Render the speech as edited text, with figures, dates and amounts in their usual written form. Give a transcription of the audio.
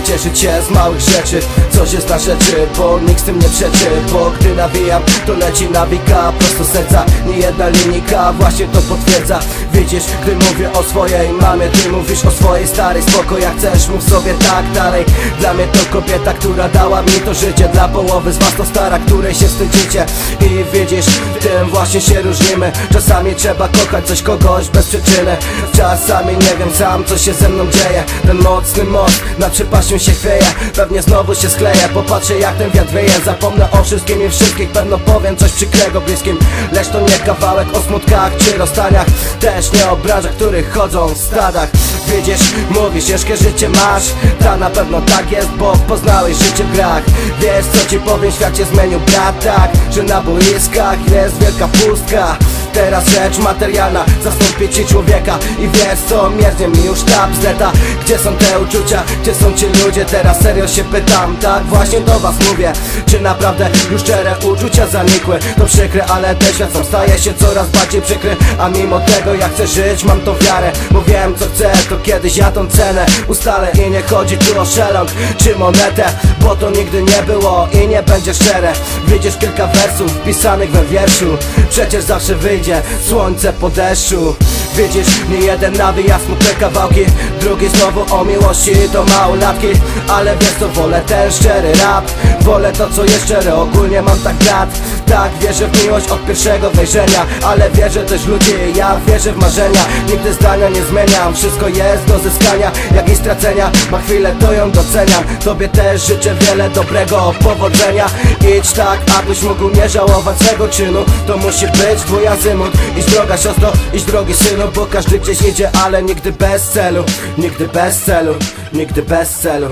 cieszyć się z małych rzeczy. Coś jest na rzeczy, bo nikt z tym nie przeczy. Bo gdy nawijam, to leci nawika prosto z serca, nie jedna linijka właśnie to potwierdza. Widzisz, gdy mówię o swojej mamie, ty mówisz o swojej starej. Spoko jak chcesz, mów sobie tak dalej. Dla mnie to kobieta, która dała mi to życie. Dla połowy z was to stara, której się wstydzicie. I widzisz, w tym właśnie się różnimy. Czasami trzeba kochać coś, kogoś bez przyczyny. Czasami nie wiem sam, co się ze mną dzieje. Ten mocny most nad przepaścią się chwieje. Pewnie znowu się skleję, popatrzę jak ten wiatr wieje. Zapomnę o wszystkim i wszystkich, pewno powiem coś przykrego bliskim. Lecz to nie kawałek o smutkach czy rozstaniach. Też nie o branżach, których chodzą w stadach. Widzisz, mówisz, ciężkie życie masz. Ta na pewno tak jest, bo poznałeś życie w grach. Wiesz co ci powiem, świat się zmienił brat tak, że na boiskach jest wielka pustka. Teraz rzecz materialna zastąpi ci człowieka. I wiesz co, mierznie mi już ta bzdeta. Gdzie są te uczucia, gdzie są ci ludzie? Teraz serio się pytam, tak właśnie do was mówię. Czy naprawdę już szczere uczucia zanikły? To przykre, ale ten świat sam staje się coraz bardziej przykry. A mimo tego ja chcę żyć, mam tą wiarę. Bo wiem co chcę, to kiedyś ja tą cenę ustalę. I nie chodzi tu o szeląg czy monetę, bo to nigdy nie było i nie będzie szczere. Widzisz kilka wersów wpisanych we wierszu. Przecież zawsze wyjdzie słońce po deszczu. Widzisz, nie jeden nawija smutne kawałki, drugi znowu o miłości do małolatki. Ale wiesz co, wolę ten szczery rap. Wolę to co jest szczere, ogólnie mam tak brat. Tak, wierzę w miłość od pierwszego wejrzenia. Ale wierzę też w ludzi, ja wierzę w marzenia. Nigdy zdania nie zmieniam, wszystko jest do zyskania. Jak i stracenia, ma chwilę to ją doceniam. Tobie też życzę wiele dobrego, powodzenia. Idź tak, abyś mógł nie żałować swego czynu. To musi być twój azymut. Idź droga siostro, idź drogi synu. Bo każdy gdzieś idzie, ale nigdy bez celu. Nigdy bez celu, nigdy bez celu.